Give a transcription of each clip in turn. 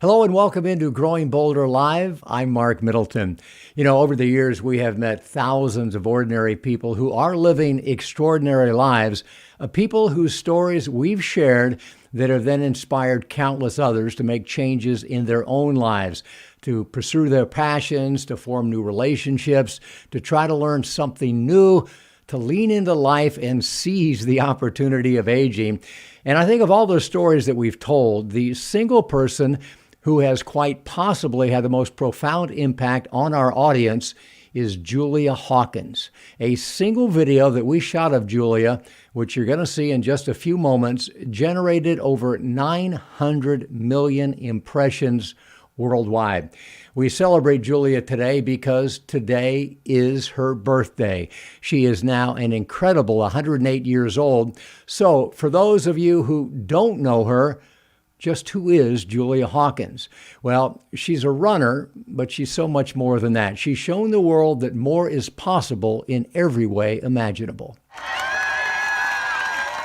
Hello and welcome into Growing Bolder Live. I'm Mark Middleton. Over the years, we have met thousands of ordinary people who are living extraordinary lives, people whose stories we've shared that have then inspired countless others to make changes in their own lives, to pursue their passions, to form new relationships, to try to learn something new, to lean into life and seize the opportunity of aging. And I think of all those stories that we've told, the single person who has quite possibly had the most profound impact on our audience is Julia Hawkins. A single video that we shot of Julia, which you're going to see in just a few moments, generated over 900 million impressions worldwide. We celebrate Julia today because today is her birthday. She is now an incredible 108 years old. So for those of you who don't know her, just who is Julia Hawkins? Well, she's a runner, but she's so much more than that. She's shown the world that more is possible in every way imaginable.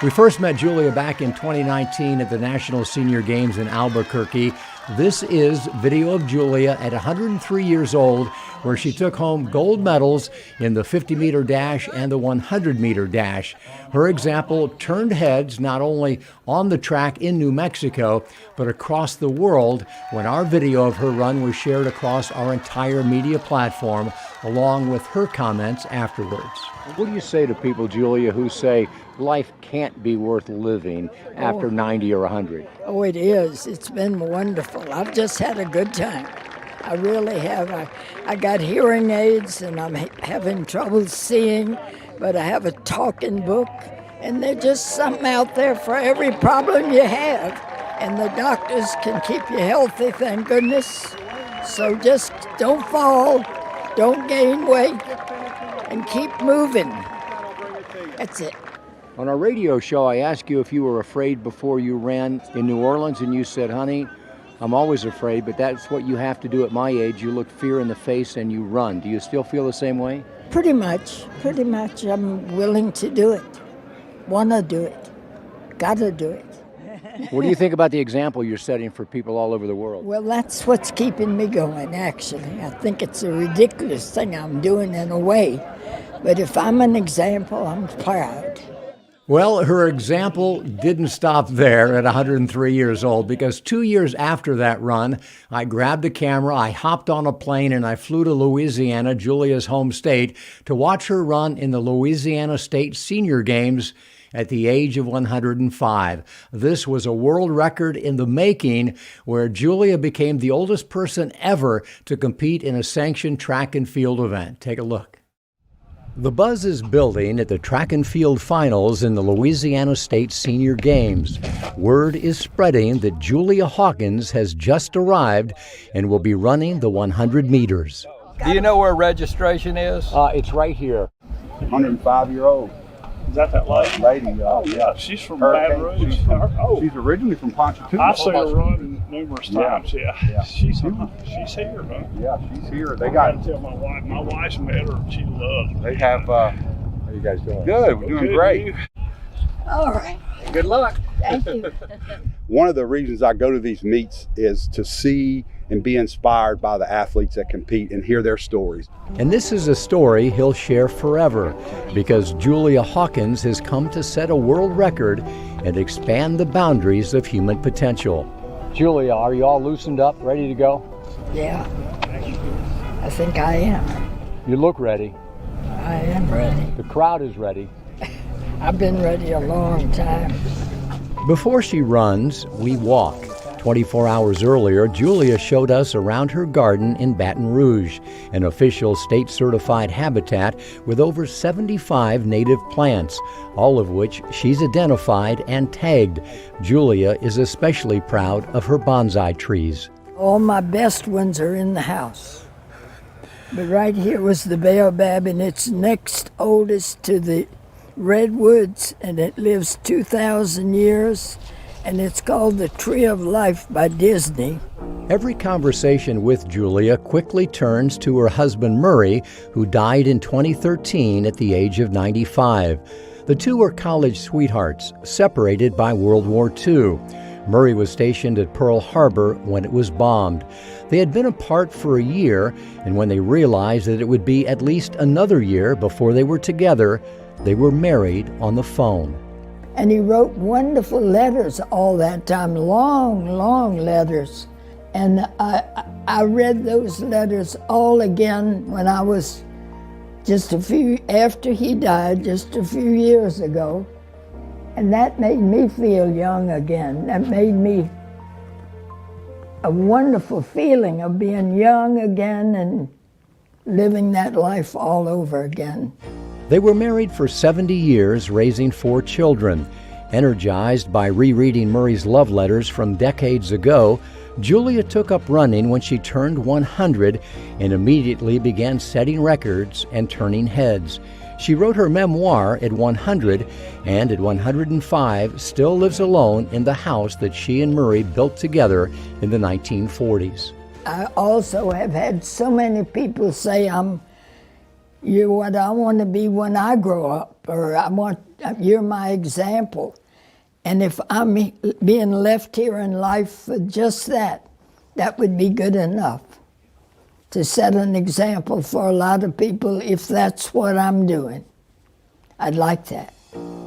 We first met Julia back in 2019 at the National Senior Games in Albuquerque. This is video of Julia at 103 years old, where she took home gold medals in the 50-meter dash and the 100-meter dash. Her example turned heads not only on the track in New Mexico, but across the world when our video of her run was shared across our entire media platform, along with her comments afterwards. What do you say to people, Julia, who say life can't be worth living after 90 or 100? Oh, it is. It's been wonderful. I've just had a good time. I really have. I got hearing aids and I'm having trouble seeing, but I have a talking book, and there's just something out there for every problem you have. And the doctors can keep you healthy, thank goodness. So just don't fall, don't gain weight, and keep moving. That's it. On our radio show, I asked you if you were afraid before you ran in New Orleans, and you said, honey, I'm always afraid, but that's what you have to do at my age. You look fear in the face and you run. Do you still feel the same way? Pretty much. I'm willing to do it. Want to do it. Got to do it. What do you think about the example you're setting for people all over the world? Well, that's what's keeping me going, actually. I think it's a ridiculous thing I'm doing in a way, but if I'm an example, I'm proud. Well, her example didn't stop there at 103 years old, because 2 years after that run, I grabbed a camera, I hopped on a plane, and I flew to Louisiana, Julia's home state, to watch her run in the Louisiana State Senior Games at the age of 105. This was a world record in the making, where Julia became the oldest person ever to compete in a sanctioned track and field event. Take a look. The buzz is building at the track and field finals in the Louisiana State Senior Games. Word is spreading that Julia Hawkins has just arrived and will be running the 100 meters. Do you know where registration is? It's right here. 105-year-old. Is that lady? Yeah, she's from Baton Rouge. She's originally from Ponchatoula. I've seen her run numerous times. Yeah. She's here, huh? Yeah, she's here. I gotta tell my wife. My wife's met her. She loves her. They have. How you guys doing? Good. We're doing great. All right. Good luck. Thank you. One of the reasons I go to these meets is to see and be inspired by the athletes that compete and hear their stories. And this is a story he'll share forever, because Julia Hawkins has come to set a world record and expand the boundaries of human potential. Julia, are you all loosened up, ready to go? Yeah. I think I am. You look ready. I am ready. The crowd is ready. I've been ready a long time. Before she runs, we walk. 24 hours earlier, Julia showed us around her garden in Baton Rouge, an official state-certified habitat with over 75 native plants, all of which she's identified and tagged. Julia is especially proud of her bonsai trees. All my best ones are in the house. But right here was the baobab, and it's next oldest to the redwoods, and it lives 2,000 years. And it's called The Tree of Life by Disney. Every conversation with Julia quickly turns to her husband Murray, who died in 2013 at the age of 95. The two were college sweethearts, separated by World War II. Murray was stationed at Pearl Harbor when it was bombed. They had been apart for a year, and when they realized that it would be at least another year before they were together, they were married on the phone. And he wrote wonderful letters all that time, long, long letters. And I read those letters all again when I was after he died, just a few years ago. And that made me feel young again. That made me a wonderful feeling of being young again and living that life all over again. They were married for 70 years, raising 4 children. Energized by rereading Murray's love letters from decades ago, Julia took up running when she turned 100 and immediately began setting records and turning heads. She wrote her memoir at 100, and at 105 still lives alone in the house that she and Murray built together in the 1940s. I also have had so many people say you're what I want to be when I grow up, or you're my example. And if I'm being left here in life for just that would be good enough to set an example for a lot of people if that's what I'm doing. I'd like that.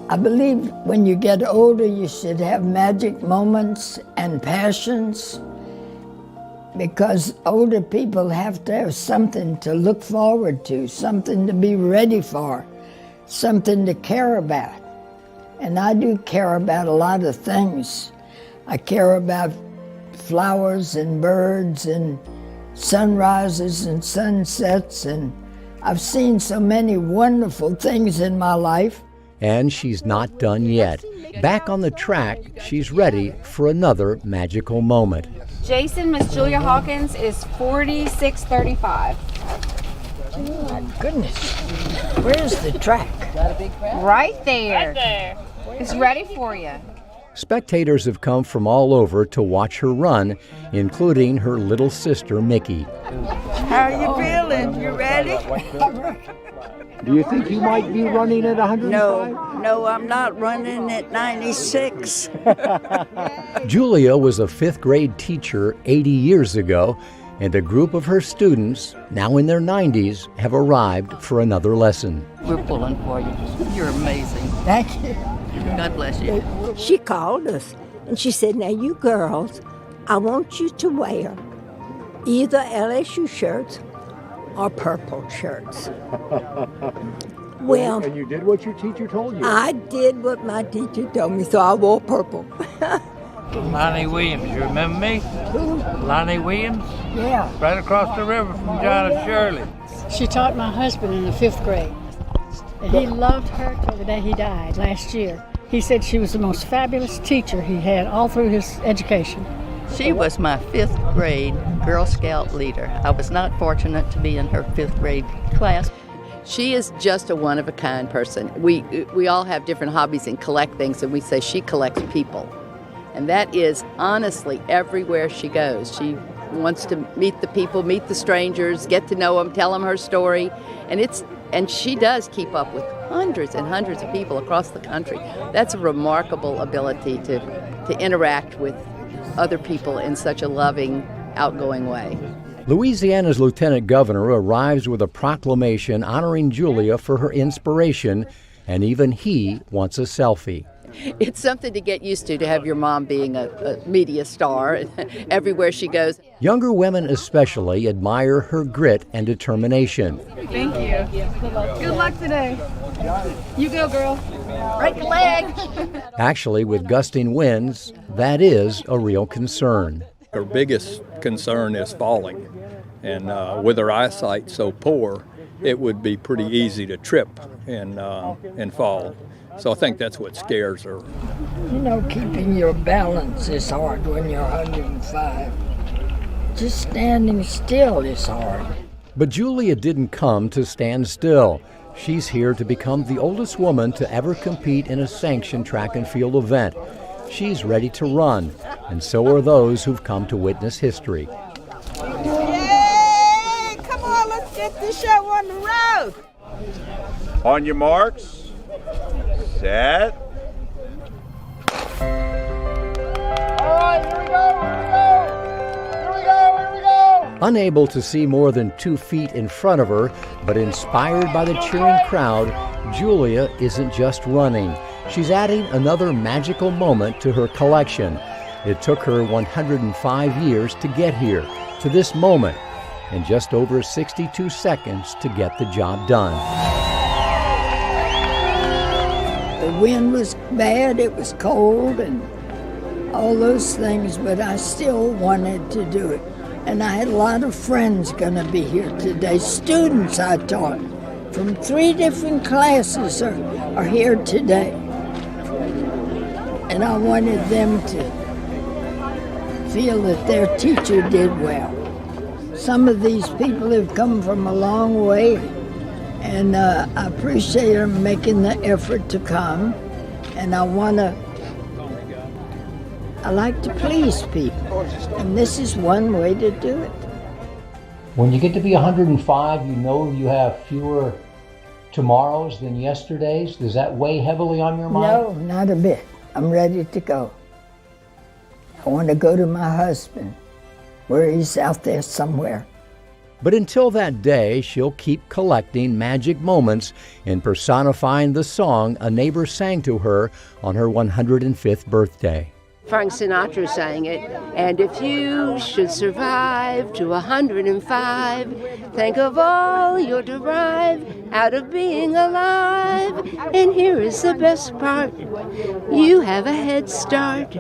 I believe when you get older, you should have magic moments and passions, because older people have to have something to look forward to, something to be ready for, something to care about. And I do care about a lot of things. I care about flowers and birds and sunrises and sunsets, and I've seen so many wonderful things in my life. And she's not done yet. Back on the track, she's ready for another magical moment. Jason, Miss Julia Hawkins is 4635. Oh my goodness. Where's the track? Right there. It's ready for you. Spectators have come from all over to watch her run, including her little sister, Mickey. How are you feeling? You ready? Do you think you might be running at 105? No, I'm not running at 96. Julia was a 5th grade teacher 80 years ago, and a group of her students, now in their 90s, have arrived for another lesson. We're pulling for you. You're amazing. Thank you. God bless you. She called us and she said, now you girls, I want you to wear either LSU shirts or purple shirts. Well, and you did what your teacher told you. I did what my teacher told me, so I wore purple. Lonnie Williams, you remember me? Who? Lonnie Williams? Yeah. Right across the river from John and Shirley. She taught my husband in the 5th grade. And he loved her till the day he died last year. He said she was the most fabulous teacher he had all through his education. She was my 5th grade Girl Scout leader. I was not fortunate to be in her 5th grade class. She is just a one-of-a-kind person. We all have different hobbies and collect things, and we say she collects people. And that is honestly everywhere she goes. She wants to meet the people, meet the strangers, get to know them, tell them her story. And she does keep up with hundreds and hundreds of people across the country. That's a remarkable ability to interact with other people in such a loving, outgoing way. Louisiana's lieutenant governor arrives with a proclamation honoring Julia for her inspiration, and even he wants a selfie. It's something to get used to have your mom being a media star everywhere she goes. Younger women especially admire her grit and determination. Thank you. Good luck today. You go, girl. Break your leg. Actually, with gusting winds, that is a real concern. Her biggest concern is falling, and with her eyesight so poor, it would be pretty easy to trip and fall. So I think that's what scares her. You know, keeping your balance is hard when you're 105. Just standing still is hard. But Julia didn't come to stand still. She's here to become the oldest woman to ever compete in a sanctioned track and field event. She's ready to run, and so are those who've come to witness history. Yay! Come on, let's get this show on the road. On your marks, set. Unable to see more than 2 feet in front of her, but inspired by the cheering crowd, Julia isn't just running. She's adding another magical moment to her collection. It took her 105 years to get here, to this moment, and just over 62 seconds to get the job done. The wind was bad, it was cold, and all those things, but I still wanted to do it. And I had a lot of friends going to be here today. Students I taught from 3 different classes are here today. And I wanted them to feel that their teacher did well. Some of these people have come from a long way, and I appreciate them making the effort to come. And I like to please people, and this is one way to do it. When you get to be 105, you know you have fewer tomorrows than yesterdays. Does that weigh heavily on your mind? No, not a bit. I'm ready to go. I want to go to my husband, where he's out there somewhere. But until that day, she'll keep collecting magic moments and personifying the song a neighbor sang to her on her 105th birthday. Frank Sinatra sang it. And if you should survive to 105, think of all you'll derive out of being alive. And here is the best part, you have a head start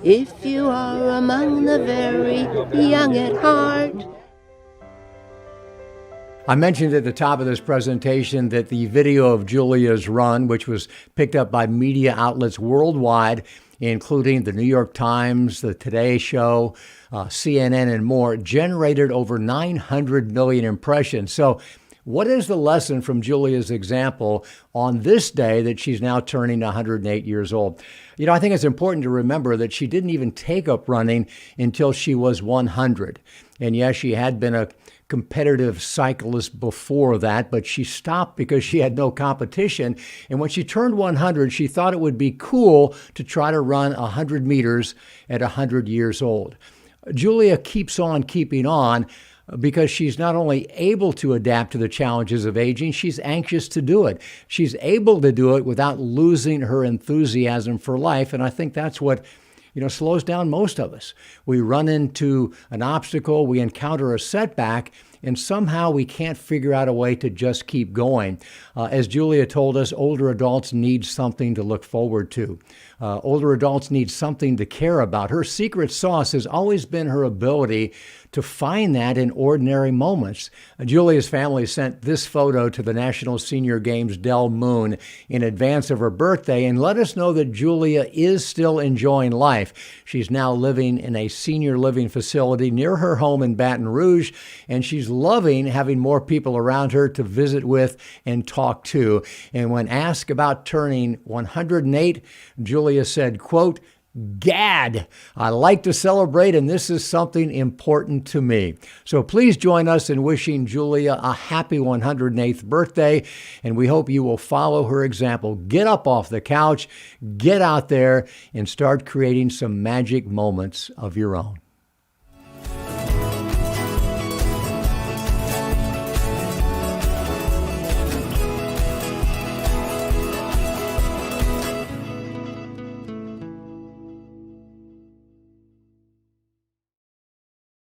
if you are among the very young at heart. I mentioned at the top of this presentation that the video of Julia's run, which was picked up by media outlets worldwide, including the New York Times, the Today Show, CNN, and more, generated over 900 million impressions. So what is the lesson from Julia's example on this day that she's now turning 108 years old? You know, I think it's important to remember that she didn't even take up running until she was 100. And yes, she had been a competitive cyclist before that, but she stopped because she had no competition. And when she turned 100, she thought it would be cool to try to run 100 meters at 100 years old. Julia keeps on keeping on because she's not only able to adapt to the challenges of aging, she's anxious to do it. She's able to do it without losing her enthusiasm for life. And I think that's what slows down most of us. We run into an obstacle, we encounter a setback, and somehow we can't figure out a way to just keep going. As Julia told us, older adults need something to look forward to. Older adults need something to care about. Her secret sauce has always been her ability to find that in ordinary moments. Julia's family sent this photo to the National Senior Games Del Moon in advance of her birthday and let us know that Julia is still enjoying life. She's now living in a senior living facility near her home in Baton Rouge, and she's loving having more people around her to visit with and talk to. And when asked about turning 108, Julia said, quote, "Gad, I like to celebrate, and this is something important to me." So please join us in wishing Julia a happy 108th birthday, and we hope you will follow her example. Get up off the couch, get out there, and start creating some magic moments of your own.